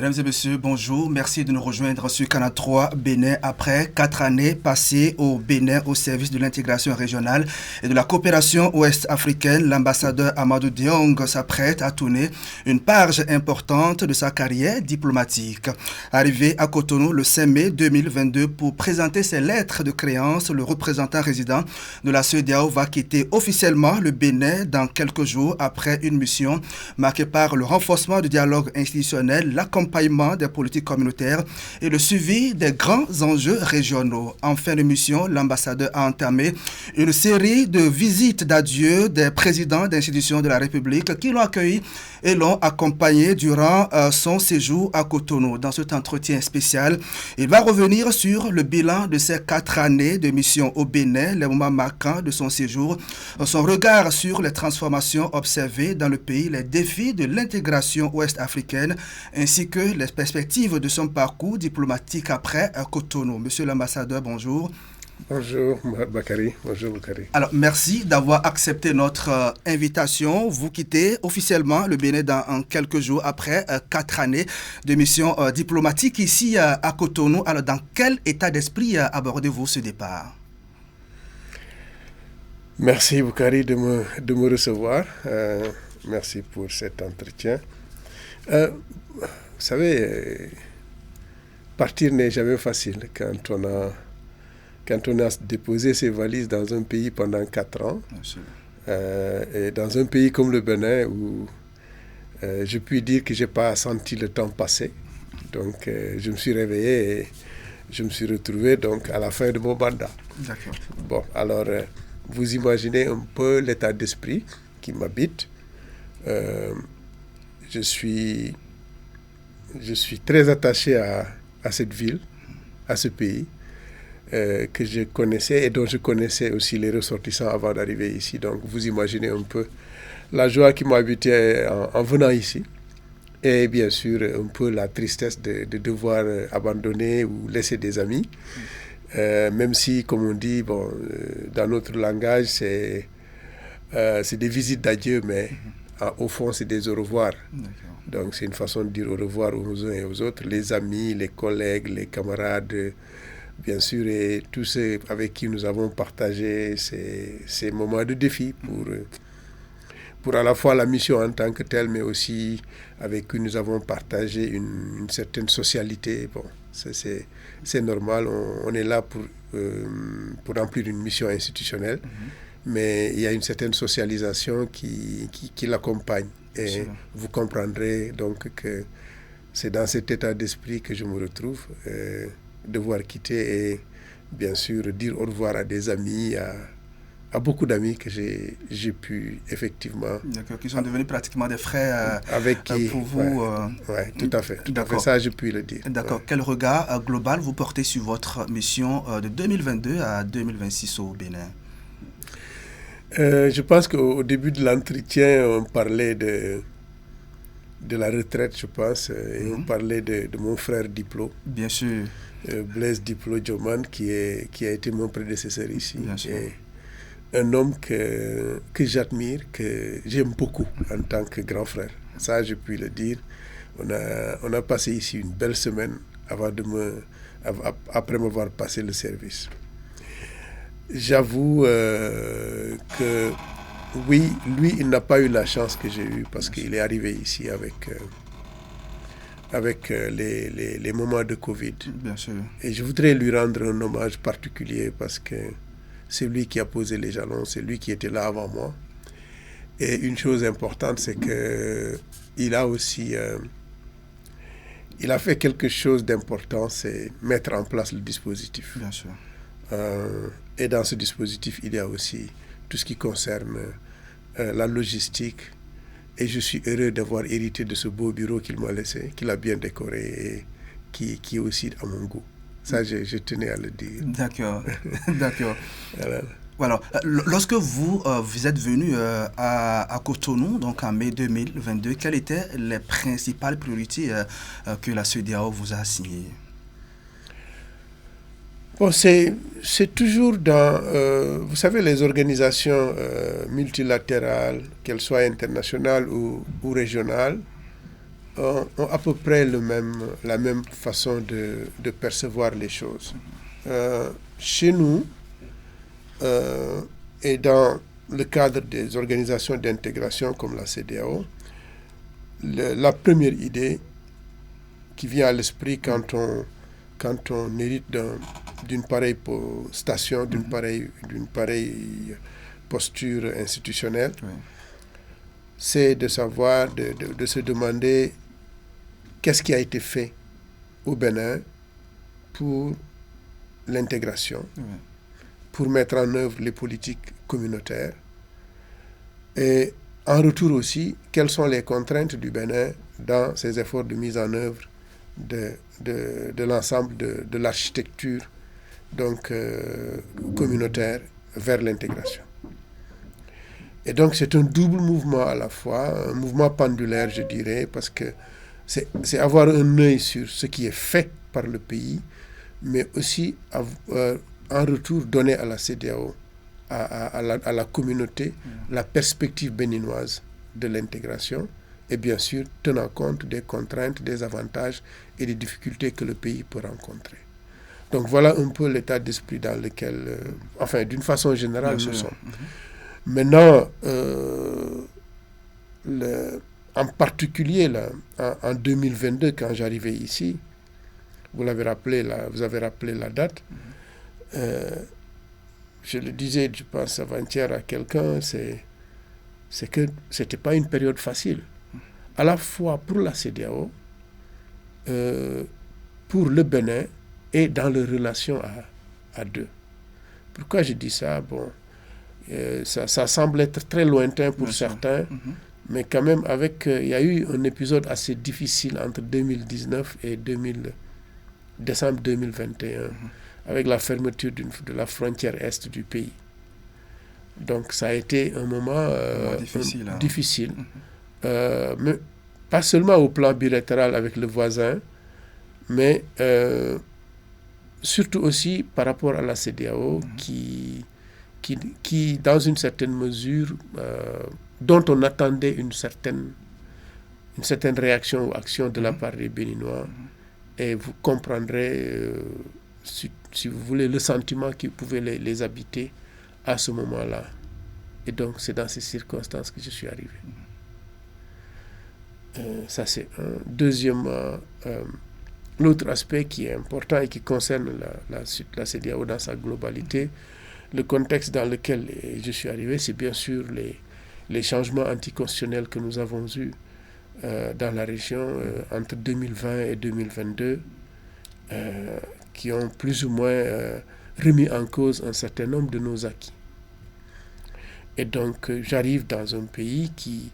Mesdames et messieurs, bonjour. Merci de nous rejoindre sur Canal 3 Bénin après 4 années passées au Bénin au service de l'intégration régionale et de la coopération ouest-africaine. L'ambassadeur Amadou Diong s'apprête à tourner une page importante de sa carrière diplomatique. Arrivé à Cotonou le 5 mai 2022 pour présenter ses lettres de créance, le représentant résident de la CEDEAO va quitter officiellement le Bénin dans quelques jours après une mission marquée par le renforcement du dialogue institutionnel, l'accompagnement des politiques communautaires et le suivi des grands enjeux régionaux. En fin de mission, l'ambassadeur a entamé une série de visites d'adieu des présidents d'institutions de la République qui l'ont accueilli et l'ont accompagné durant son séjour à Cotonou. Dans cet entretien spécial, il va revenir sur le bilan de ces 4 années de mission au Bénin, les moments marquants de son séjour, son regard sur les transformations observées dans le pays, les défis de l'intégration ouest-africaine, ainsi que les perspectives de son parcours diplomatique après Cotonou. Monsieur l'ambassadeur, bonjour. Bonjour, Bakary. Bonjour, Bakary. Alors, merci d'avoir accepté notre invitation. Vous quittez officiellement le Bénin dans quelques jours après 4 années de mission diplomatique ici à Cotonou. Alors, dans quel état d'esprit abordez-vous ce départ? Merci, Bakary, de me recevoir. Merci pour cet entretien. Vous savez, partir n'est jamais facile quand on a déposé ses valises dans un pays pendant 4 ans, et dans un pays comme le Bénin où je puis dire que je n'ai pas senti le temps passer. Donc je me suis réveillé et je me suis retrouvé donc, à la fin de mon mandat. D'accord. Bon, alors vous imaginez un peu l'état d'esprit qui m'habite. Je suis très attaché à cette ville, à ce pays, que je connaissais et dont je connaissais aussi les ressortissants avant d'arriver ici. Donc vous imaginez un peu la joie qui m'habitait en venant ici. Et bien sûr, un peu la tristesse de devoir abandonner ou laisser des amis. Même si, comme on dit, dans notre langage, c'est des visites d'adieu, mais au fond, c'est des au revoir. Donc, c'est une façon de dire au revoir aux uns et aux autres, les amis, les collègues, les camarades, bien sûr, et tous ceux avec qui nous avons partagé ces moments de défi pour à la fois la mission en tant que telle, mais aussi avec qui nous avons partagé une certaine socialité. Bon, c'est normal, on est là pour remplir une mission institutionnelle, mais il y a une certaine socialisation qui l'accompagne. Et vous comprendrez donc que c'est dans cet état d'esprit que je me retrouve, devoir quitter et bien sûr dire au revoir à des amis, à beaucoup d'amis que j'ai pu effectivement... D'accord, qui sont devenus pratiquement des frères avec qui, pour vous. Oui, tout à fait. Ça, je puis le dire. D'accord. Ouais. Quel regard global vous portez sur votre mission de 2022 à 2026 au Bénin? Je pense qu'au début de l'entretien, on parlait de la retraite, je pense, et on parlait de mon frère Diplo. Bien sûr. Blaise Diplo Dioman, qui a été mon prédécesseur ici. Bien sûr. Et un homme que j'admire, que j'aime beaucoup en tant que grand frère. Ça, je puis le dire. On a passé ici une belle semaine après m'avoir passé le service. J'avoue que oui, lui, il n'a pas eu la chance que j'ai eue parce qu'il est arrivé ici avec les moments de Covid. Bien sûr. Et je voudrais lui rendre un hommage particulier parce que c'est lui qui a posé les jalons, c'est lui qui était là avant moi. Et une chose importante, c'est qu'il a aussi... il a fait quelque chose d'important, c'est mettre en place le dispositif. Bien sûr. Et dans ce dispositif, il y a aussi tout ce qui concerne la logistique. Et je suis heureux d'avoir hérité de ce beau bureau qu'il m'a laissé, qu'il a bien décoré et qui est aussi à mon goût. Ça, je tenais à le dire. D'accord, d'accord. Voilà. Lorsque vous êtes venu à Cotonou, donc en mai 2022, quelles étaient les principales priorités que la CEDEAO vous a assignées? Bon, c'est toujours dans, vous savez, les organisations multilatérales, qu'elles soient internationales ou régionales, ont à peu près la même façon de percevoir les choses. Chez nous, et dans le cadre des organisations d'intégration comme la CEDEAO, la première idée qui vient à l'esprit quand on hérite d'une pareille station, d'une pareille posture institutionnelle, c'est de savoir, de se demander qu'est-ce qui a été fait au Bénin pour l'intégration, pour mettre en œuvre les politiques communautaires, et en retour aussi, quelles sont les contraintes du Bénin dans ces efforts de mise en œuvre de l'ensemble de l'architecture donc communautaire vers l'intégration. Et donc c'est un double mouvement à la fois, un mouvement pendulaire je dirais, parce que c'est avoir un œil sur ce qui est fait par le pays, mais aussi en retour donner à la CEDEAO, à la communauté, la perspective béninoise de l'intégration, et bien sûr tenant compte des contraintes, des avantages et des difficultés que le pays peut rencontrer. Donc voilà un peu l'état d'esprit dans lequel, enfin d'une façon générale, nous sommes. Maintenant, en particulier là, en 2022, quand j'arrivais ici, vous avez rappelé la date, je le disais, je pense avant-hier à quelqu'un, c'est que ce n'était pas une période facile. À la fois pour la CEDEAO, pour le Bénin et dans les relations à deux. Pourquoi je dis ça? Bon, ça semble être très lointain pour certains, mais quand même, il y a eu un épisode assez difficile entre 2019 et décembre 2021, avec la fermeture de la frontière est du pays. Donc ça a été un moment difficile. Mais pas seulement au plan bilatéral avec le voisin, mais surtout aussi par rapport à la CEDEAO qui, dans une certaine mesure, dont on attendait une certaine réaction ou action de la part des Béninois, et vous comprendrez, si vous voulez, le sentiment qui pouvait les habiter à ce moment-là. Et donc, c'est dans ces circonstances que je suis arrivé. Ça, c'est un. Deuxièmement, l'autre aspect qui est important et qui concerne la CEDEAO dans sa globalité, le contexte dans lequel je suis arrivé, c'est bien sûr les changements anticonstitutionnels que nous avons eus dans la région entre 2020 et 2022, qui ont plus ou moins remis en cause un certain nombre de nos acquis. Et donc, j'arrive dans un pays qui,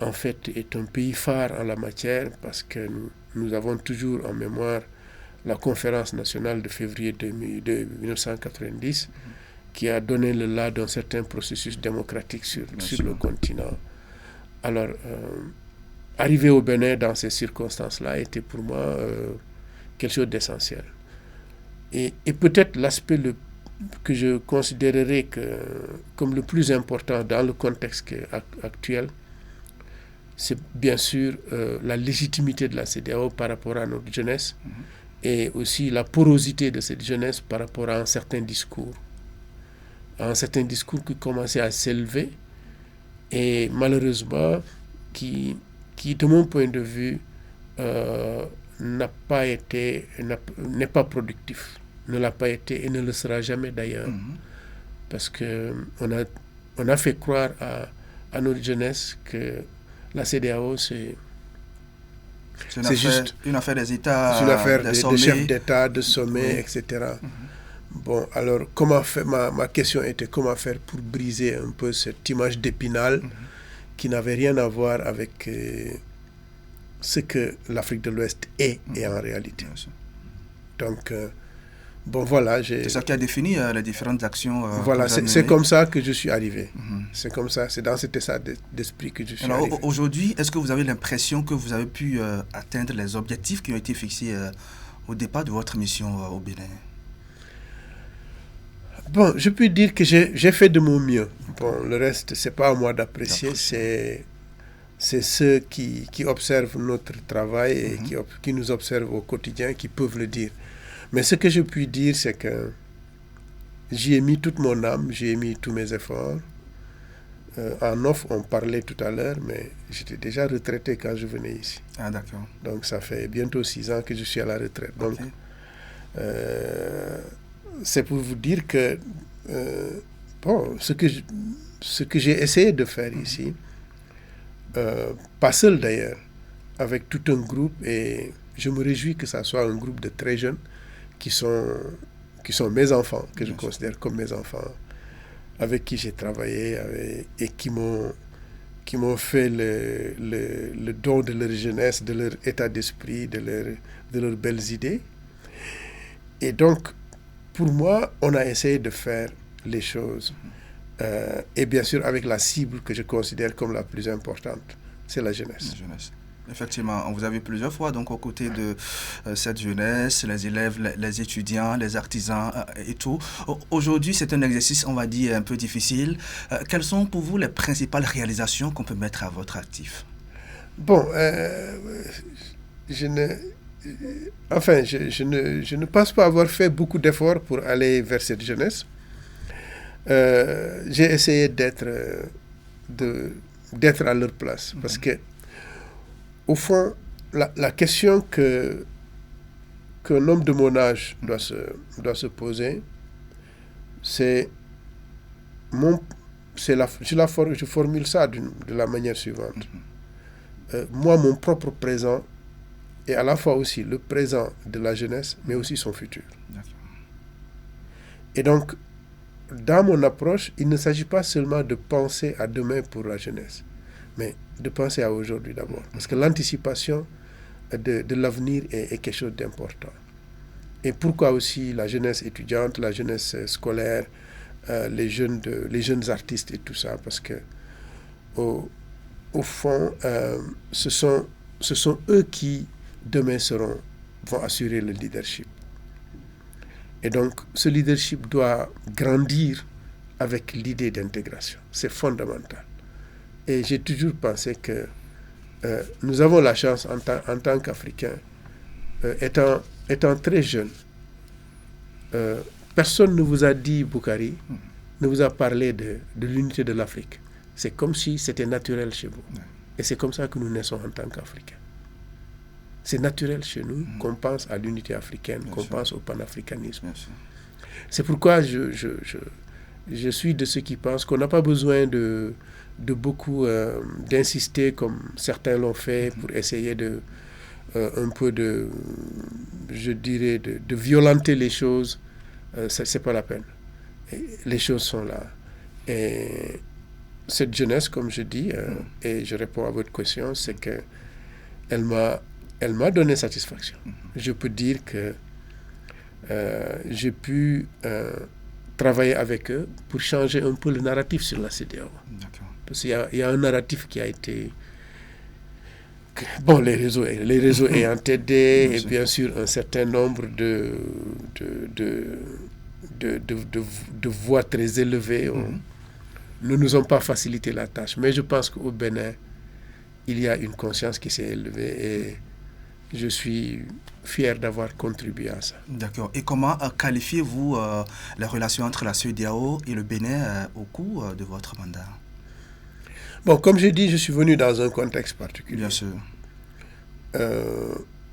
en fait, est un pays phare en la matière, parce que nous avons toujours en mémoire la conférence nationale de février 1990, qui a donné le là d'un certain processus démocratique sur le continent. Alors, arriver au Bénin dans ces circonstances-là était pour moi quelque chose d'essentiel. Et peut-être l'aspect que je considérerais comme le plus important dans le contexte actuel, c'est bien sûr la légitimité de la CEDEAO par rapport à notre jeunesse, et aussi la porosité de cette jeunesse par rapport à un certain discours qui commençait à s'élever, et malheureusement qui de mon point de vue n'est pas productif, ne l'a pas été et ne le sera jamais d'ailleurs, parce que on a fait croire à notre jeunesse que la CEDEAO c'est juste une affaire des États, c'est une affaire des chefs d'État, de sommets, etc. Bon, alors comment faire, ma question était comment faire pour briser un peu cette image d'Épinal qui n'avait rien à voir avec ce que l'Afrique de l'Ouest est en réalité. Donc, bon voilà. C'est ça qui a défini les différentes actions. Voilà, c'est comme ça que je suis arrivé. C'est comme ça, c'est dans cet état d'esprit que je suis arrivé. Aujourd'hui, est-ce que vous avez l'impression que vous avez pu atteindre les objectifs qui ont été fixés au départ de votre mission au Bénin? Bon, je peux dire que j'ai fait de mon mieux. Bon, le reste, c'est pas à moi d'apprécier, c'est c'est ceux qui observent notre travail et qui nous observent au quotidien qui peuvent le dire. Mais ce que je puis dire, c'est que j'y ai mis toute mon âme, j'y ai mis tous mes efforts. En off, on parlait tout à l'heure, mais j'étais déjà retraité quand je venais ici. Ah, d'accord. Donc ça fait bientôt 6 ans que je suis à la retraite. Donc, c'est pour vous dire que ce que j'ai essayé de faire ici, pas seul d'ailleurs, avec tout un groupe, et je me réjouis que ça soit un groupe de très jeunes qui sont mes enfants, que je considère comme mes enfants, avec qui j'ai travaillé et qui m'ont fait le don de leur jeunesse, de leur état d'esprit, de leurs belles idées. Et donc, pour moi, on a essayé de faire les choses. Et bien sûr, avec la cible que je considère comme la plus importante, c'est la jeunesse. La jeunesse. Effectivement, on vous a vu plusieurs fois donc aux côtés de cette jeunesse, les élèves, les étudiants, les artisans et tout. Aujourd'hui, c'est un exercice, on va dire, un peu difficile. Quelles sont pour vous les principales réalisations qu'on peut mettre à votre actif? Bon, je ne pense pas avoir fait beaucoup d'efforts pour aller vers cette jeunesse. J'ai essayé d'être à leur place, parce que au fond, la question qu'un homme de mon âge doit se poser, je formule ça de la manière suivante. Moi, mon propre présent est à la fois aussi le présent de la jeunesse, mais aussi son futur. Et donc, dans mon approche, il ne s'agit pas seulement de penser à demain pour la jeunesse, mais de penser à aujourd'hui d'abord. Parce que l'anticipation de l'avenir est quelque chose d'important. Et pourquoi aussi la jeunesse étudiante, la jeunesse scolaire, les jeunes artistes et tout ça? Parce que, au fond, ce sont eux qui, demain, vont assurer le leadership. Et donc, ce leadership doit grandir avec l'idée d'intégration. C'est fondamental. Et j'ai toujours pensé que nous avons la chance, en tant qu'Africains, étant très jeunes, personne ne vous a dit, Boukari, ne vous a parlé de l'unité de l'Afrique. C'est comme si c'était naturel chez vous. Et c'est comme ça que nous naissons en tant qu'Africains. C'est naturel chez nous qu'on pense à l'unité africaine, qu'on pense au panafricanisme. C'est pourquoi je suis de ceux qui pensent qu'on n'a pas besoin de beaucoup d'insister comme certains l'ont fait pour essayer un peu de violenter les choses. C'est pas la peine. Les choses sont là. Et cette jeunesse, comme je dis, et je réponds à votre question, c'est que elle m'a donné satisfaction. Je peux dire que j'ai pu travailler avec eux pour changer un peu le narratif sur la CEDEAO. Parce qu'il y a un narratif qui a été... Bon, les réseaux ayant aidé, et bien sûr un certain nombre de voix très élevées ne nous ont pas facilité la tâche. Mais je pense qu'au Bénin, il y a une conscience qui s'est élevée et je suis fier d'avoir contribué à ça. D'accord. Et comment qualifiez-vous les relations entre la CEDEAO et le Bénin au cours de votre mandat? Bon, comme j'ai dit, je suis venu dans un contexte particulier. Bien sûr.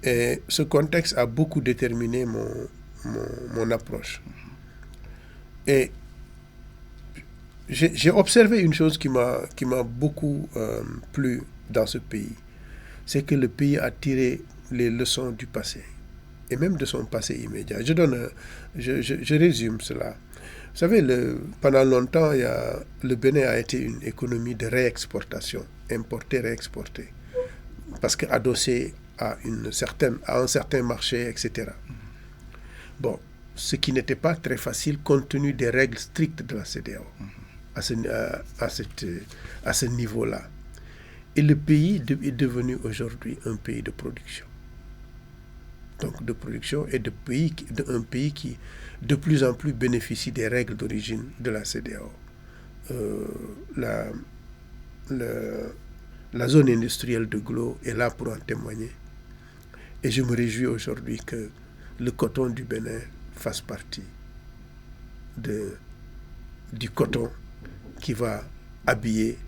Et ce contexte a beaucoup déterminé mon approche. Et j'ai observé une chose qui m'a beaucoup plu dans ce pays. C'est que le pays a tiré les leçons du passé, et même de son passé immédiat. Je résume cela. Vous savez, pendant longtemps, le Bénin a été une économie de réexportation, importer, réexporter, parce qu'adossé à un certain marché, etc. Bon, ce qui n'était pas très facile compte tenu des règles strictes de la CEDEAO à ce niveau-là. Et le pays est devenu aujourd'hui un pays de production. Donc de production et un pays qui de plus en plus bénéficie des règles d'origine de la CEDEAO. La zone industrielle de Glo est là pour en témoigner. Et je me réjouis aujourd'hui que le coton du Bénin fasse partie du coton qui va habiller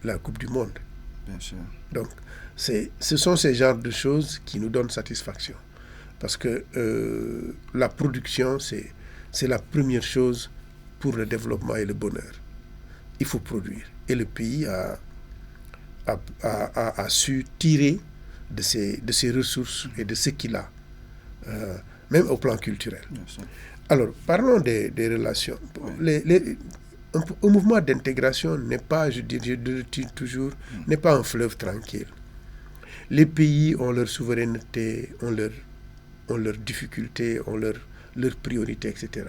la Coupe du Monde. Bien sûr. Donc, ce sont ces genres de choses qui nous donnent satisfaction. Parce que la production, c'est la première chose pour le développement et le bonheur. Il faut produire. Et le pays a su tirer de ses ressources et de ce qu'il a, même au plan culturel. Alors, parlons des relations. Oui. Un mouvement d'intégration n'est pas, je le dis toujours, n'est pas un fleuve tranquille. Les pays ont leur souveraineté, ont leurs difficultés, ont leurs priorités, etc.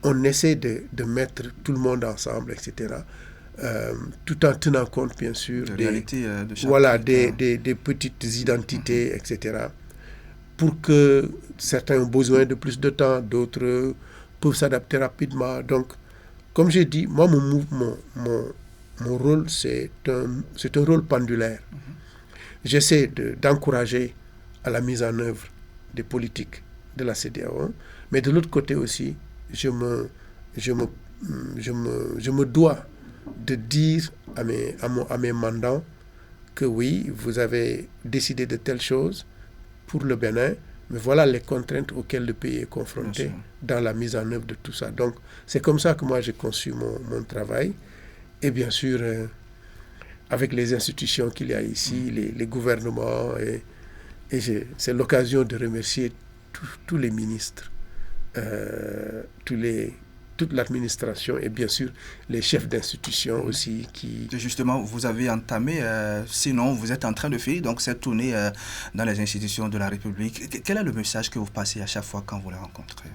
On essaie de mettre tout le monde ensemble, etc., tout en tenant compte, bien sûr, des petites identités, etc., pour que certains ont besoin de plus de temps, d'autres peuvent s'adapter rapidement. Donc, comme j'ai dit, moi, mon rôle, c'est un rôle pendulaire. J'essaie d'encourager à la mise en œuvre des politiques de la CEDEAO, mais de l'autre côté aussi, je me dois de dire à mes mandants que oui, vous avez décidé de telles choses pour le Bénin, mais voilà les contraintes auxquelles le pays est confronté dans la mise en œuvre de tout ça. Donc, c'est comme ça que moi j'ai conçu mon travail. Et bien sûr, avec les institutions qu'il y a ici, les gouvernements, c'est l'occasion de remercier tous les ministres, toute l'administration et bien sûr les chefs d'institutions aussi qui... Justement, vous avez entamé, sinon vous êtes en train de faire donc cette tournée dans les institutions de la République. Quel est le message que vous passez à chaque fois quand vous les rencontrez?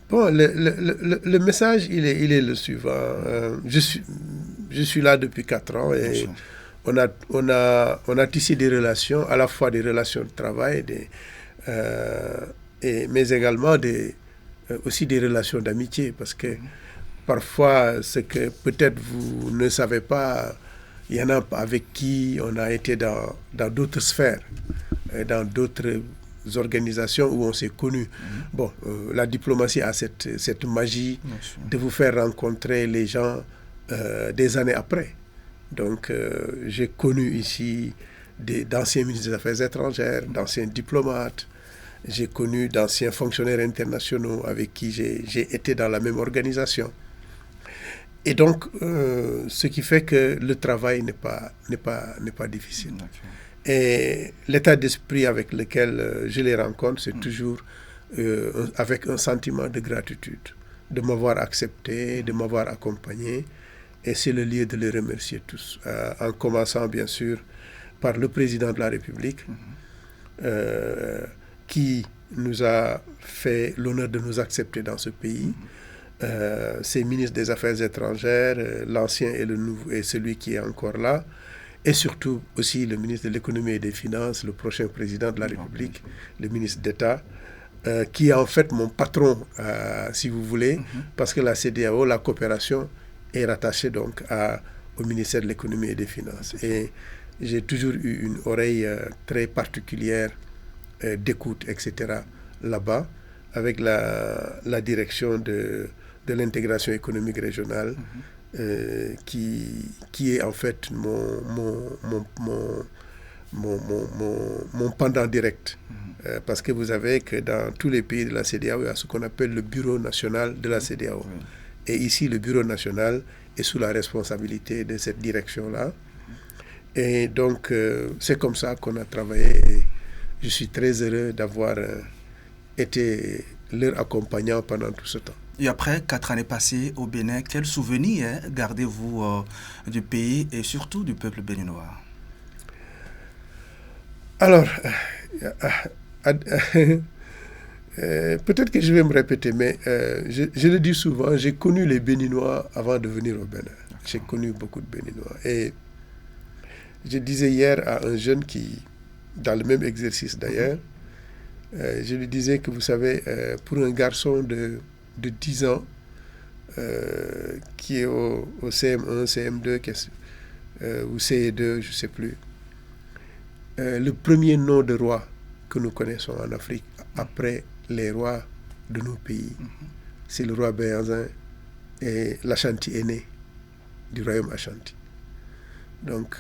Bon, le message, il est le suivant. Je suis là depuis 4 ans et on a tissé des relations, à la fois des relations de travail, mais également aussi des relations d'amitié, parce que parfois, ce que peut-être vous ne savez pas, il y en a avec qui on a été dans d'autres sphères, dans d'autres organisations où on s'est connus. Bon, la diplomatie a cette magie de vous faire rencontrer les gens des années après. Donc, j'ai connu ici d'anciens ministres des Affaires étrangères, d'anciens diplomates. J'ai connu d'anciens fonctionnaires internationaux avec qui j'ai été dans la même organisation. Et donc, ce qui fait que le travail n'est pas difficile. Et l'état d'esprit avec lequel je les rencontre, c'est toujours avec un sentiment de gratitude, de m'avoir accepté, de m'avoir accompagné. Et c'est le lieu de les remercier tous, en commençant bien sûr par le président de la République, qui nous a fait l'honneur de nous accepter dans ce pays, ses ministres des Affaires étrangères, l'ancien et le nouveau, et celui qui est encore là, et surtout aussi le ministre de l'Économie et des Finances, le prochain président de la République, le ministre d'État, qui est en fait mon patron, si vous voulez, parce que la CEDEAO, la coopération, est rattachée donc au ministère de l'Économie et des Finances. Et j'ai toujours eu une oreille très particulière d'écoute, etc., là-bas, avec la direction de l'intégration économique régionale, qui est en fait mon pendant direct. Parce que vous savez que dans tous les pays de la CEDEAO, il y a ce qu'on appelle le bureau national de la CEDEAO. Et ici, le bureau national est sous la responsabilité de cette direction-là. Et donc, c'est comme ça qu'on a travaillé. Et je suis très heureux d'avoir été leur accompagnant pendant tout ce temps. Et après 4 années passées au Bénin, quels souvenirs gardez-vous du pays et surtout du peuple béninois? Alors, peut-être que je vais me répéter, mais je le dis souvent, j'ai connu les Béninois avant de venir au Bénin. J'ai connu beaucoup de Béninois. Et je disais hier à un jeune qui, dans le même exercice d'ailleurs, je lui disais que vous savez, pour un garçon de 10 ans qui est au CM1, CM2, ou CE2, je ne sais plus. Le premier nom de roi que nous connaissons en Afrique, après les rois de nos pays, c'est le roi Béhanzin et l'Ashanti aîné du royaume Ashanti. Donc,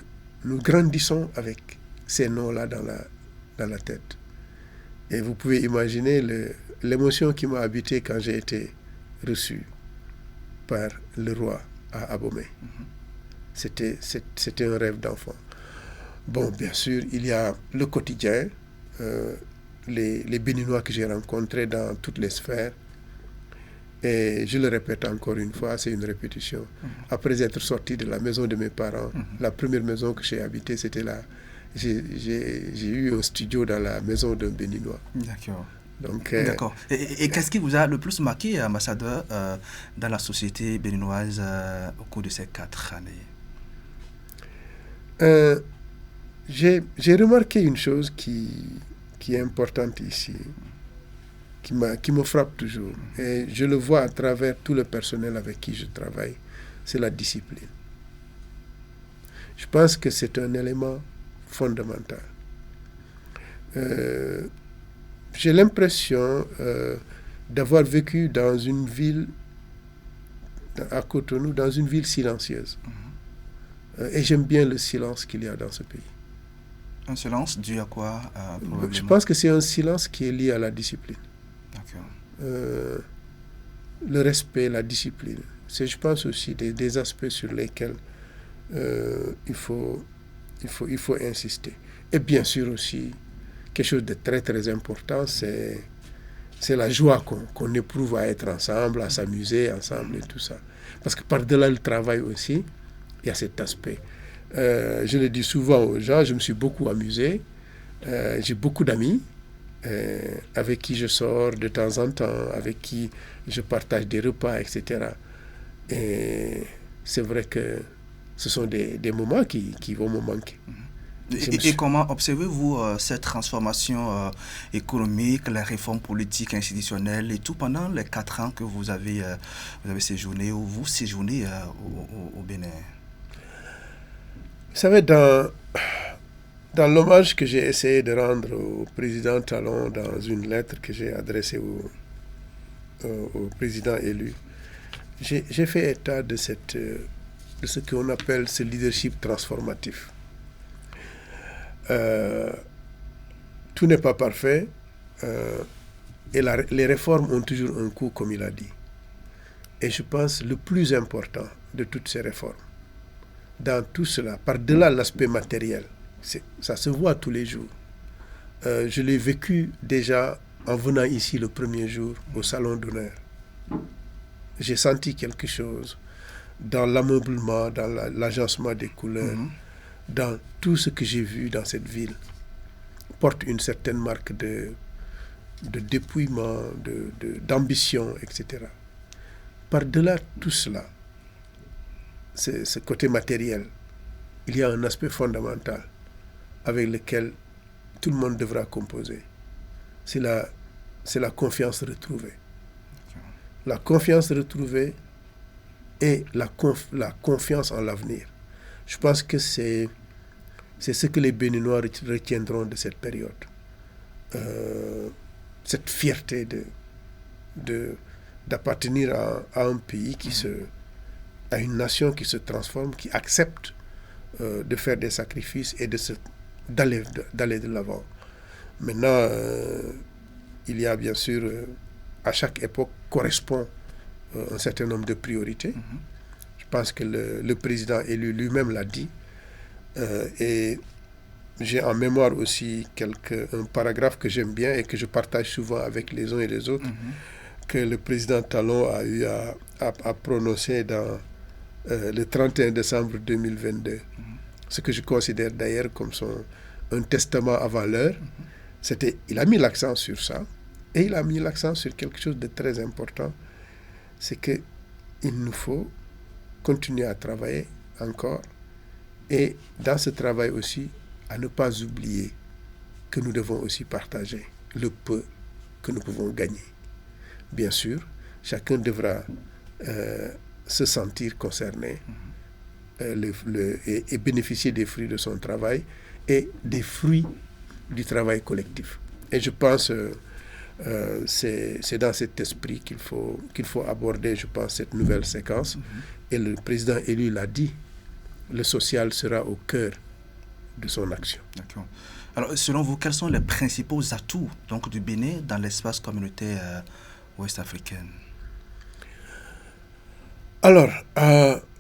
nous grandissons avec ces noms-là dans la tête. Et vous pouvez imaginer l'émotion qui m'a habité quand j'ai été reçu par le roi à Abomey. C'était un rêve d'enfant. Bon, bien sûr, il y a le quotidien, les Béninois que j'ai rencontrés dans toutes les sphères. Et je le répète encore une fois, c'est une répétition. Après être sorti de la maison de mes parents, la première maison que j'ai habitée, c'était là. J'ai eu un studio dans la maison d'un Béninois. D'accord. Donc, d'accord. Et qu'est-ce qui vous a le plus marqué, ambassadeur, dans la société béninoise au cours de ces 4 années? J'ai remarqué une chose qui est importante ici, qui me frappe toujours. Et je le vois à travers tout le personnel avec qui je travaille, c'est la discipline. Je pense que c'est un élément fondamental. J'ai l'impression d'avoir vécu dans une ville, à Cotonou, dans une ville silencieuse. Et j'aime bien le silence qu'il y a dans ce pays. Un silence dû à quoi Je pense que c'est un silence qui est lié à la discipline. D'accord. Le respect, la discipline. C'est, je pense aussi, des aspects sur lesquels il faut insister. Et bien sûr aussi, quelque chose de très très important, c'est la joie qu'on éprouve à être ensemble, à s'amuser ensemble et tout ça. Parce que par-delà le travail aussi, il y a cet aspect. Je le dis souvent aux gens, je me suis beaucoup amusé. J'ai beaucoup d'amis avec qui je sors de temps en temps, avec qui je partage des repas, etc. Et c'est vrai que ce sont des moments qui vont me manquer. Et comment observez-vous cette transformation économique, les réformes politiques, institutionnelles et tout pendant les 4 ans que vous avez séjourné ou vous séjournez au Bénin? Vous savez, dans l'hommage que j'ai essayé de rendre au président Talon dans une lettre que j'ai adressée au président élu, j'ai fait état de ce qu'on appelle ce leadership transformatif. Tout n'est pas parfait et les réformes ont toujours un coût, comme il a dit. Et je pense le plus important de toutes ces réformes, dans tout cela, par-delà l'aspect matériel, ça se voit tous les jours. Je l'ai vécu déjà en venant ici le premier jour au salon d'honneur. J'ai senti quelque chose dans l'ameublement, dans l'agencement des couleurs, dans tout ce que j'ai vu dans cette ville, porte une certaine marque de dépouillement, d'ambition, etc. Par-delà tout cela, ce côté matériel, il y a un aspect fondamental avec lequel tout le monde devra composer. C'est la confiance retrouvée. La confiance retrouvée et la confiance en l'avenir. Je pense que c'est ce que les Béninois retiendront de cette période. Cette fierté d'appartenir à un pays à une nation qui se transforme, qui accepte de faire des sacrifices et d'aller de l'avant. Maintenant, il y a bien sûr, à chaque époque correspond un certain nombre de priorités. Je pense que le président élu lui-même l'a dit. Et j'ai en mémoire aussi un paragraphe que j'aime bien et que je partage souvent avec les uns et les autres, que le président Talon a eu à prononcer dans le 31 décembre 2022. Ce que je considère d'ailleurs comme un testament avant l'heure. Il a mis l'accent sur ça, et il a mis l'accent sur quelque chose de très important, c'est qu'il nous faut continuer à travailler encore, et dans ce travail aussi, à ne pas oublier que nous devons aussi partager le peu que nous pouvons gagner. Bien sûr, chacun devra se sentir concerné et bénéficier des fruits de son travail et des fruits du travail collectif. Et je pense c'est dans cet esprit qu'il faut aborder, je pense, cette nouvelle séquence. Et le président élu l'a dit, le social sera au cœur de son action. D'accord. Alors, selon vous, quels sont les principaux atouts donc, du Bénin dans l'espace communautaire ouest-africain? Alors,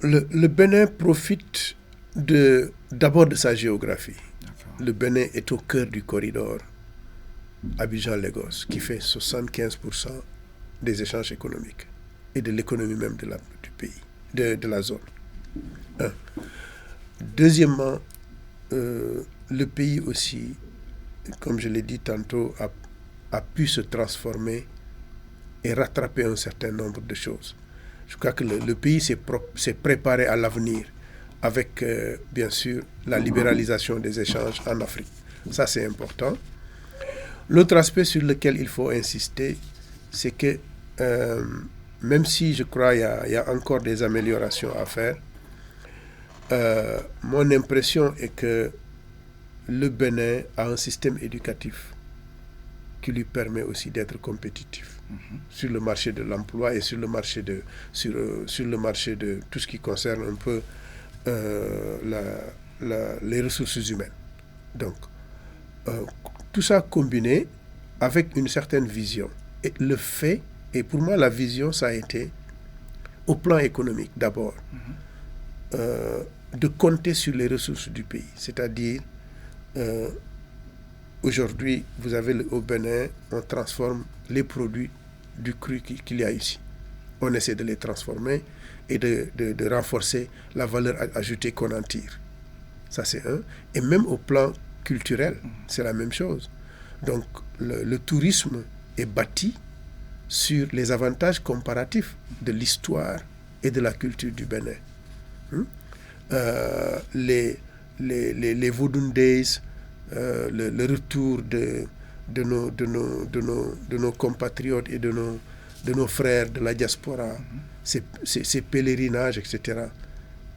le Bénin profite d'abord de sa géographie. D'accord. Le Bénin est au cœur du corridor Abidjan-Lagos, qui fait 75% des échanges économiques et de l'économie même du pays, de la zone. Un. Deuxièmement, le pays aussi, comme je l'ai dit tantôt, a pu se transformer et rattraper un certain nombre de choses. Je crois que le pays s'est préparé à l'avenir avec, bien sûr, la libéralisation des échanges en Afrique. Ça, c'est important. L'autre aspect sur lequel il faut insister, c'est que même si je crois qu'il y a encore des améliorations à faire, mon impression est que le Bénin a un système éducatif qui lui permet aussi d'être compétitif sur le marché de l'emploi et sur le marché de tout ce qui concerne un peu les ressources humaines. Donc, tout ça combiné avec une certaine vision. Et le fait, et pour moi la vision, ça a été au plan économique d'abord, de compter sur les ressources du pays. C'est-à-dire, aujourd'hui, vous avez au Bénin, on transforme les produits du cru qu'il y a ici. On essaie de les transformer et de renforcer la valeur ajoutée qu'on en tire. Ça, c'est un. Et même au plan culturel, c'est la même chose. Donc, le tourisme est bâti sur les avantages comparatifs de l'histoire et de la culture du Bénin. Les Vodun Days, le retour de nos compatriotes et de nos frères de la diaspora, ces pèlerinages, etc.,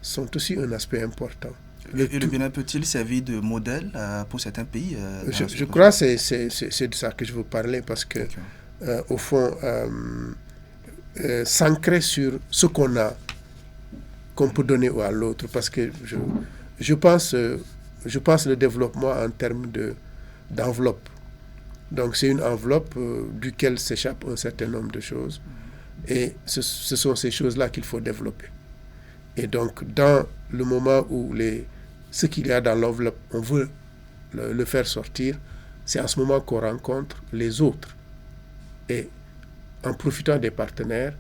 sont aussi un aspect important. Le Bénin peut-il servir de modèle pour certains pays Je crois que c'est de ça que je veux parler, parce que, au fond, s'ancrer sur ce qu'on a, qu'on peut donner à l'autre, parce que je pense le développement en termes d'enveloppe. Donc c'est une enveloppe duquel s'échappe un certain nombre de choses, et ce sont ces choses-là qu'il faut développer. Et donc dans le moment où ce qu'il y a dans l'enveloppe, on veut le faire sortir, c'est à ce moment qu'on rencontre les autres. Et en profitant des partenaires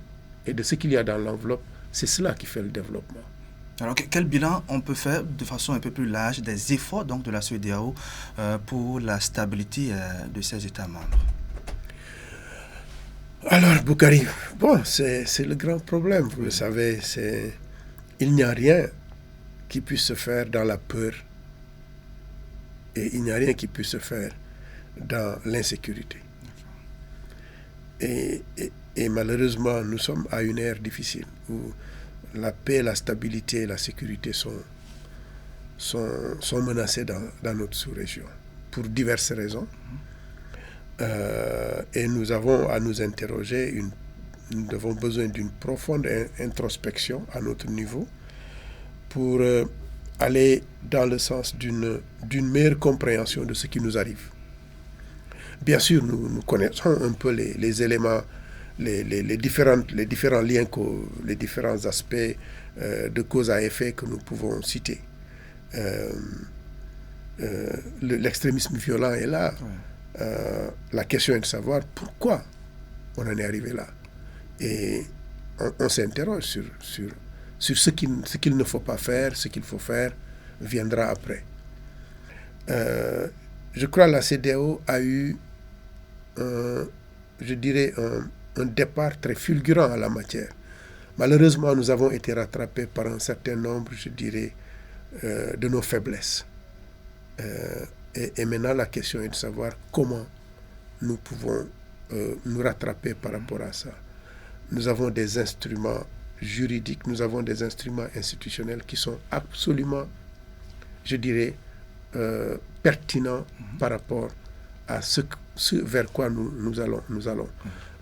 et de ce qu'il y a dans l'enveloppe, c'est cela qui fait le développement. Alors, quel bilan on peut faire de façon un peu plus large des efforts donc, de la CEDEAO pour la stabilité de ses États membres? Alors, Boukari, c'est le grand problème, vous le savez. Il n'y a rien qui puisse se faire dans la peur, et il n'y a rien qui puisse se faire dans l'insécurité. Et malheureusement, nous sommes à une ère difficile où la paix, la stabilité et la sécurité sont menacées dans notre sous-région pour diverses raisons. Et nous avons à nous interroger, nous avons besoin d'une profonde introspection à notre niveau pour aller dans le sens d'une meilleure compréhension de ce qui nous arrive. Bien sûr, nous connaissons un peu les éléments, les différents liens, les différents aspects de cause à effet que nous pouvons citer. L'extrémisme violent est là. La question est de savoir pourquoi on en est arrivé là. Et on s'interroge sur ce qu'il ne faut pas faire. Ce qu'il faut faire viendra après. Je crois que la CEDEAO a eu, je dirais, un départ très fulgurant en la matière. Malheureusement, nous avons été rattrapés par un certain nombre, je dirais, de nos faiblesses. Et maintenant, la question est de savoir comment nous pouvons nous rattraper par rapport à ça. Nous avons des instruments juridiques, nous avons des instruments institutionnels qui sont absolument, je dirais, pertinents par rapport à ce vers quoi nous allons.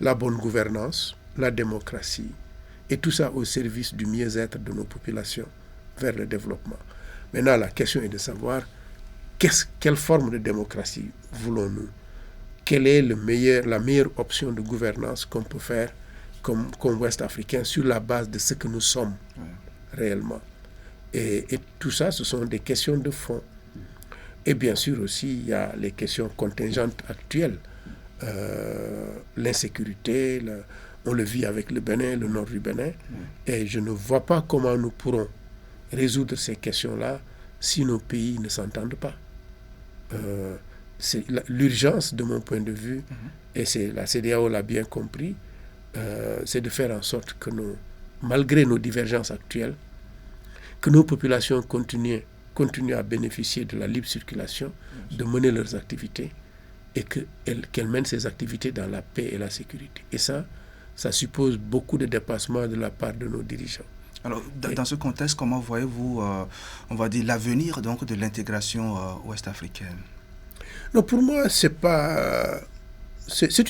La bonne gouvernance, la démocratie, et tout ça au service du mieux-être de nos populations vers le développement. Maintenant, la question est de savoir quelle forme de démocratie voulons-nous? Quelle est la meilleure option de gouvernance qu'on peut faire comme Ouest africain sur la base de ce que nous sommes réellement? Et tout ça, ce sont des questions de fond. Et bien sûr aussi, il y a les questions contingentes actuelles. L'insécurité, on le vit avec le Bénin, le nord du Bénin. Et je ne vois pas comment nous pourrons résoudre ces questions-là si nos pays ne s'entendent pas. C'est l'urgence, de mon point de vue, et la CEDEAO l'a bien compris, c'est de faire en sorte que malgré nos divergences actuelles, que nos populations continuent à bénéficier de la libre circulation, de mener leurs activités, et qu'elles mènent ces activités dans la paix et la sécurité. Et ça suppose beaucoup de dépassement de la part de nos dirigeants. Alors, dans ce contexte, comment voyez-vous, on va dire, l'avenir donc de l'intégration ouest-africaine? Non, pour moi, c'est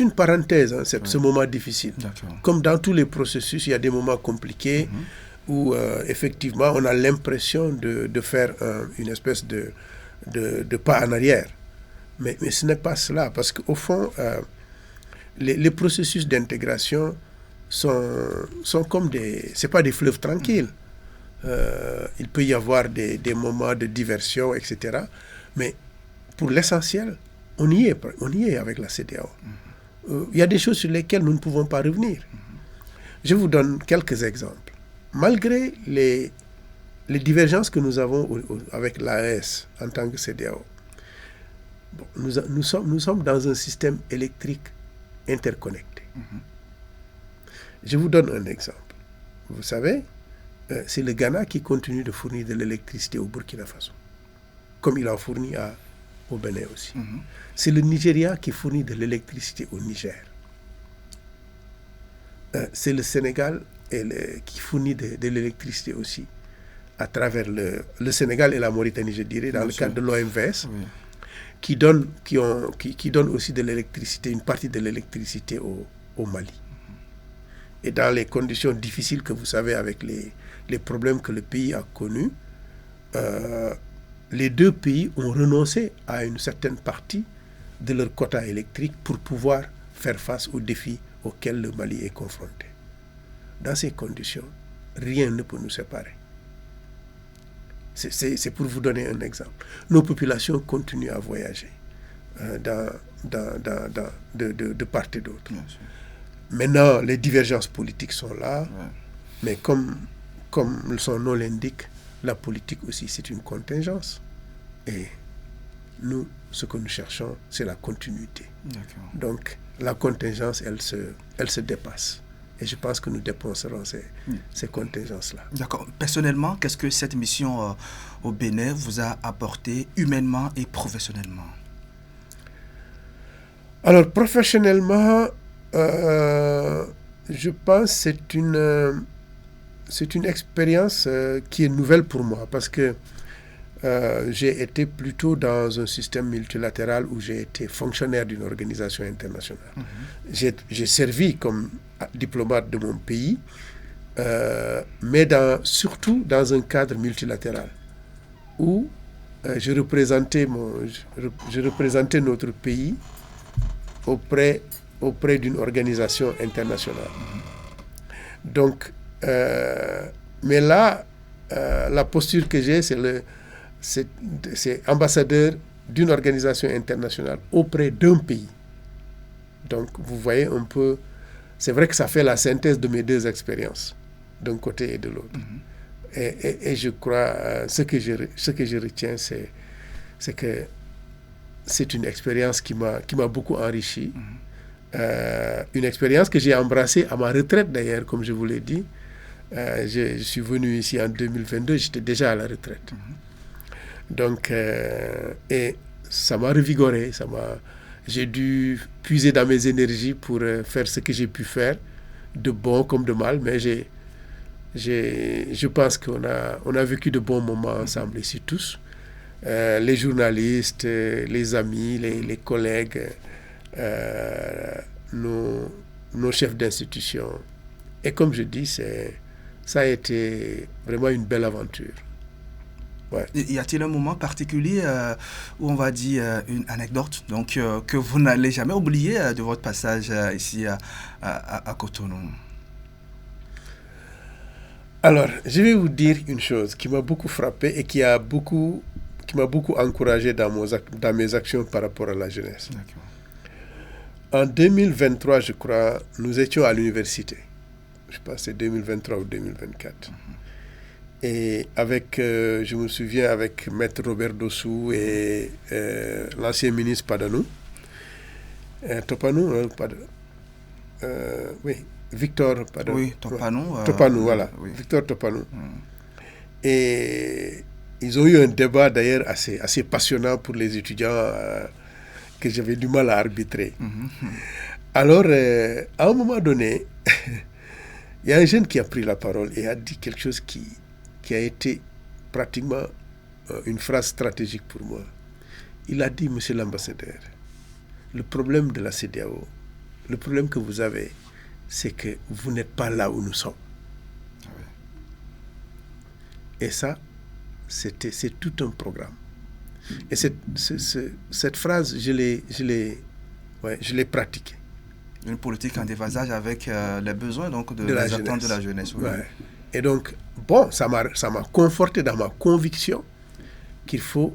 une parenthèse, hein, ce moment difficile. Comme dans tous les processus, il y a des moments compliqués où effectivement on a l'impression de faire une espèce de pas en arrière. Mais ce n'est pas cela, parce qu'au fond, les processus d'intégration sont comme c'est pas des fleuves tranquilles. Il peut y avoir des moments de diversion, etc. Mais pour l'essentiel, on y est avec la CEDEAO. Il y a des choses sur lesquelles nous ne pouvons pas revenir. Je vous donne quelques exemples. Malgré les divergences que nous avons avec l'AES en tant que CEDEAO, nous sommes dans un système électrique interconnecté. Je vous donne un exemple. Vous savez, c'est le Ghana qui continue de fournir de l'électricité au Burkina Faso, comme il en fournit au Bénin aussi. C'est le Nigeria qui fournit de l'électricité au Niger. C'est le Sénégal qui fournit de l'électricité aussi à travers le Sénégal et la Mauritanie, je dirais, dans le cadre de l'OMVS, qui donne aussi de l'électricité, une partie de l'électricité au Mali. Et dans les conditions difficiles que vous savez, avec les problèmes que le pays a connus, les deux pays ont renoncé à une certaine partie de leur quota électrique pour pouvoir faire face aux défis auxquels le Mali est confronté. Dans ces conditions, rien ne peut nous séparer. C'est pour vous donner un exemple. Nos populations continuent à voyager de part et d'autre. Maintenant, les divergences politiques sont là, mais comme son nom l'indique, la politique aussi, c'est une contingence. Et nous, ce que nous cherchons, c'est la continuité. Donc, la contingence, elle se dépasse. Et je pense que nous dépasserons ces contingences-là. D'accord. Personnellement, qu'est-ce que cette mission au Bénin vous a apporté humainement et professionnellement? Alors, professionnellement, je pense que c'est une expérience qui est nouvelle pour moi, parce que j'ai été plutôt dans un système multilatéral où j'ai été fonctionnaire d'une organisation internationale. J'ai servi comme diplomate de mon pays, mais surtout dans un cadre multilatéral où je représentais notre pays auprès d'une organisation internationale. Donc, mais là, la posture que j'ai, c'est ambassadeur d'une organisation internationale auprès d'un pays. Donc, vous voyez un peu, c'est vrai que ça fait la synthèse de mes deux expériences, d'un côté et de l'autre. Et je crois, ce que je retiens, c'est que c'est une expérience qui m'a beaucoup enrichi. Une expérience que j'ai embrassée à ma retraite d'ailleurs, comme je vous l'ai dit. Je suis venu ici en 2022, j'étais déjà à la retraite. Donc, et ça m'a revigoré, j'ai dû puiser dans mes énergies pour faire ce que j'ai pu faire, de bon comme de mal, mais Je pense qu'on a vécu de bons moments ensemble ici tous. Les journalistes, les amis, les collègues, nos chefs d'institution. Et comme je dis, ça a été vraiment une belle aventure. Ouais. Y a-t-il un moment particulier où on va dire une anecdote donc, que vous n'allez jamais oublier de votre passage ici à Cotonou? Alors, je vais vous dire une chose qui m'a beaucoup frappé et qui m'a beaucoup encouragé dans mes actions par rapport à la jeunesse. D'accord. En 2023, je crois, nous étions à l'université. Je pense que c'est 2023 ou 2024. Et avec, je me souviens, avec Maître Robert Dossou et l'ancien ministre Padanou, Victor Padanou. Oui, Topanou. Topanou, voilà. Oui. Victor Topanou. Et ils ont eu un débat d'ailleurs assez passionnant pour les étudiants que j'avais du mal à arbitrer. Alors, à un moment donné, il y a un jeune qui a pris la parole et a dit quelque chose qui a été pratiquement une phrase stratégique pour moi. Il a dit, monsieur l'ambassadeur, le problème de la CEDEAO, le problème que vous avez, c'est que vous n'êtes pas là où nous sommes. Oui. Et ça, c'est tout un programme. Et cette phrase, je l'ai pratiquée. Une politique en déphasage avec les besoins donc, de les attentes de la jeunesse. Oui. Ouais. Et donc, bon, ça m'a conforté dans ma conviction qu'il faut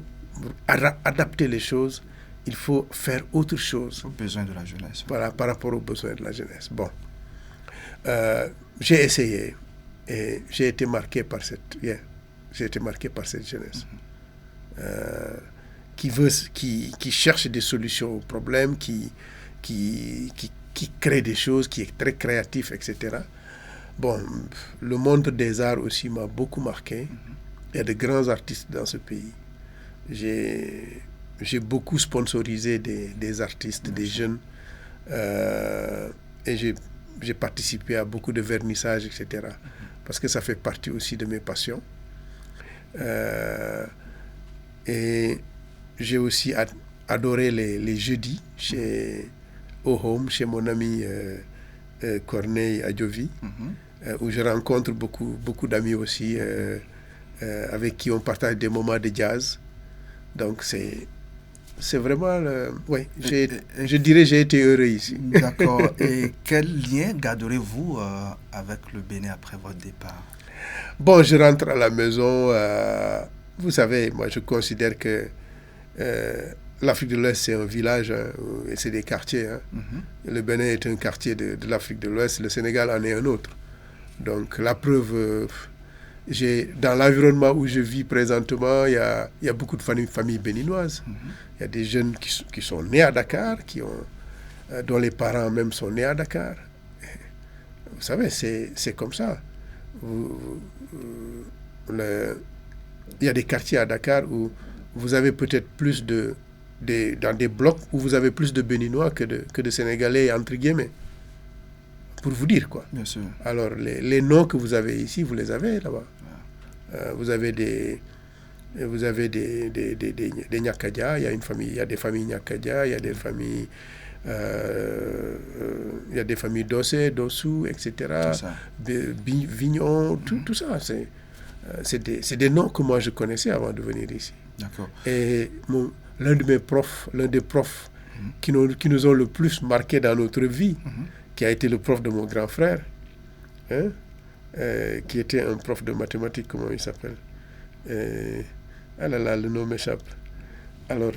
adapter les choses, il faut faire autre chose. Aux besoins de la jeunesse. Voilà, par rapport aux besoins de la jeunesse. Bon, j'ai essayé et j'ai été marqué par cette jeunesse qui cherche des solutions aux problèmes, qui crée des choses, qui est très créatif, etc. Bon, le monde des arts aussi m'a beaucoup marqué. Il y a de grands artistes dans ce pays. J'ai beaucoup sponsorisé des artistes, des jeunes, et j'ai participé à beaucoup de vernissages, etc. Parce que ça fait partie aussi de mes passions. Et j'ai aussi adoré les jeudis au Home, chez mon ami Corneille Adjovi, où je rencontre beaucoup d'amis aussi, avec qui on partage des moments de jazz. Donc c'est vraiment... oui, je dirais j'ai été heureux ici. D'accord. Et quel lien garderez-vous avec le Bénin après votre départ? Bon, je rentre à la maison. Vous savez, moi je considère que l'Afrique de l'Ouest, c'est un village, et c'est des quartiers. Le Bénin est un quartier de l'Afrique de l'Ouest, le Sénégal en est un autre. Donc la preuve, dans l'environnement où je vis présentement, il y a beaucoup de familles béninoises. Il y a des jeunes qui sont nés à Dakar, dont les parents même sont nés à Dakar. Vous savez, c'est comme ça. Il y a des quartiers à Dakar où vous avez peut-être plus dans des blocs où vous avez plus de Béninois que de Sénégalais, entre guillemets. Pour vous dire, quoi. Bien sûr. Alors, les noms que vous avez ici, vous les avez là-bas. Vous avez des Nyakadia, il y a des familles Nyakadia, il y a des familles Dossé, Dossou, etc. Vignon, tout ça. C'est des noms que moi je connaissais avant de venir ici. D'accord. Et l'un des profs qui nous ont le plus marqué dans notre vie, qui a été le prof de mon grand frère, qui était un prof de mathématiques, comment il s'appelle? Ah là là, le nom m'échappe. Alors,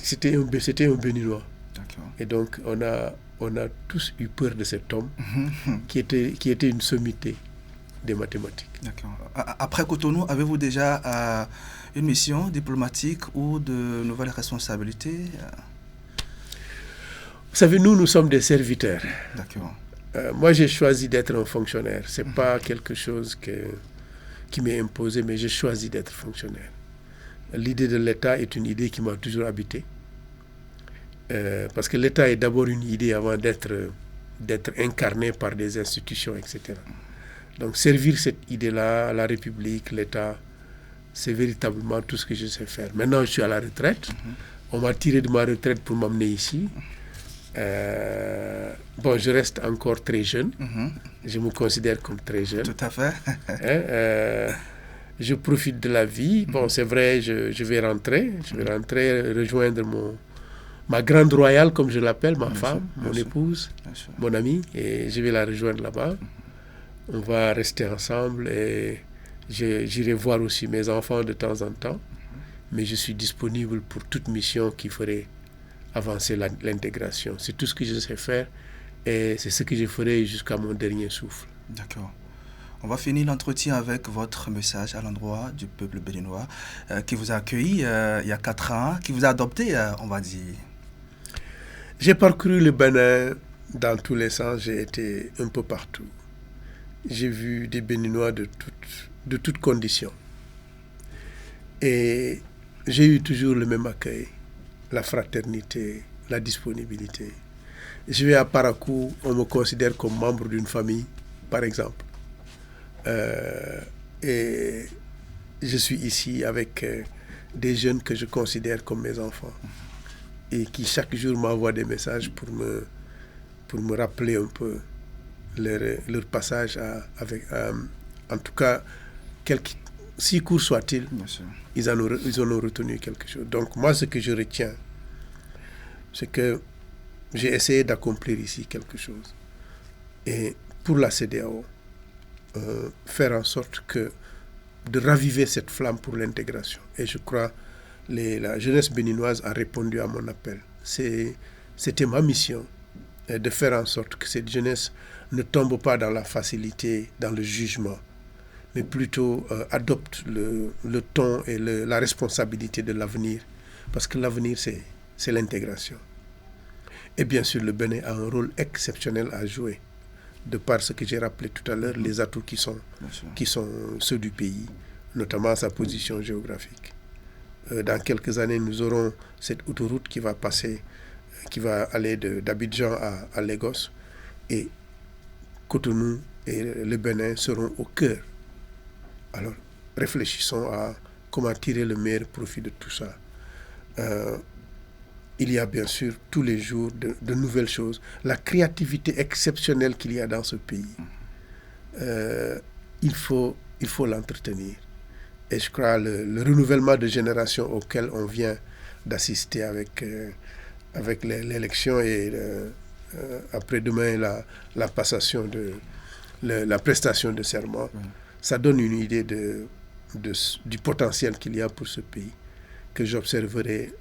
c'était un Béninois. D'accord. Et donc, on a tous eu peur de cet homme qui était une sommité des mathématiques. D'accord. Après Cotonou, avez-vous déjà une mission diplomatique ou de nouvelles responsabilités? Vous savez, nous sommes des serviteurs. D'accord. Moi, j'ai choisi d'être un fonctionnaire. Ce n'est pas quelque chose qui m'est imposé, mais j'ai choisi d'être fonctionnaire. L'idée de l'État est une idée qui m'a toujours habité. Parce que l'État est d'abord une idée avant d'être d'être incarné par des institutions, etc. Donc servir cette idée-là, la République, l'État, c'est véritablement tout ce que je sais faire. Maintenant, je suis à la retraite. On m'a tiré de ma retraite pour m'amener ici. Bon, je reste encore très jeune. Je me considère comme très jeune. Tout à fait. Je profite de la vie. Bon, c'est vrai, je vais rentrer. Je vais rentrer, rejoindre ma grande royale, comme je l'appelle, ma femme, mon épouse, mon amie. Et je vais la rejoindre là-bas. On va rester ensemble et j'irai voir aussi mes enfants de temps en temps. Mais je suis disponible pour toute mission qui ferait avancer l'intégration. C'est tout ce que je sais faire et c'est ce que je ferai jusqu'à mon dernier souffle. D'accord. On va finir l'entretien avec votre message à l'endroit du peuple béninois qui vous a accueilli il y a 4 ans, qui vous a adopté, on va dire. J'ai parcouru le Bénin dans tous les sens, j'ai été un peu partout. J'ai vu des Béninois de toutes conditions. Et j'ai eu toujours le même accueil, la fraternité, la disponibilité. Je vais à Parakou, on me considère comme membre d'une famille, par exemple. Et je suis ici avec des jeunes que je considère comme mes enfants et qui chaque jour m'envoient des messages pour me rappeler un peu leur passage en tout cas, si court soit-il, ils en ont retenu quelque chose. Donc moi, ce que je retiens, c'est que j'ai essayé d'accomplir ici quelque chose. Et pour la CEDEAO, faire en sorte de raviver cette flamme pour l'intégration. Et je crois la jeunesse béninoise a répondu à mon appel. C'était ma mission de faire en sorte que cette jeunesse ne tombe pas dans la facilité, dans le jugement, mais plutôt adopte le ton et la responsabilité de l'avenir. Parce que l'avenir, c'est l'intégration. Et bien sûr, le Bénin a un rôle exceptionnel à jouer, de par ce que j'ai rappelé tout à l'heure, les atouts qui sont ceux du pays, notamment sa position géographique. Dans quelques années, nous aurons cette autoroute qui va aller d'Abidjan à Lagos, et Cotonou et le Bénin seront au cœur. Alors, réfléchissons à comment tirer le meilleur profit de tout ça. Il y a bien sûr tous les jours de nouvelles choses. La créativité exceptionnelle qu'il y a dans ce pays, il faut l'entretenir. Et je crois le renouvellement de génération auquel on vient d'assister avec l'élection et après-demain la passation la prestation de serment, ça donne une idée du potentiel qu'il y a pour ce pays que j'observerai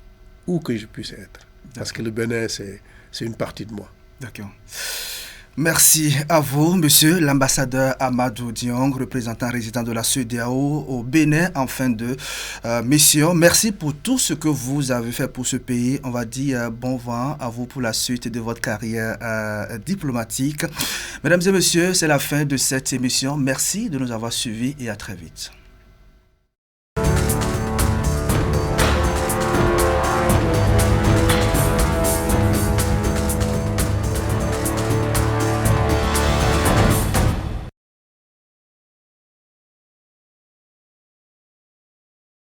où que je puisse être. Parce que le Bénin, c'est une partie de moi. D'accord. Merci à vous, monsieur l'ambassadeur Amadou Diong, représentant résident de la CEDEAO au Bénin en fin de mission. Merci pour tout ce que vous avez fait pour ce pays. On va dire bon vent à vous pour la suite de votre carrière diplomatique. Mesdames et messieurs, c'est la fin de cette émission. Merci de nous avoir suivis et à très vite.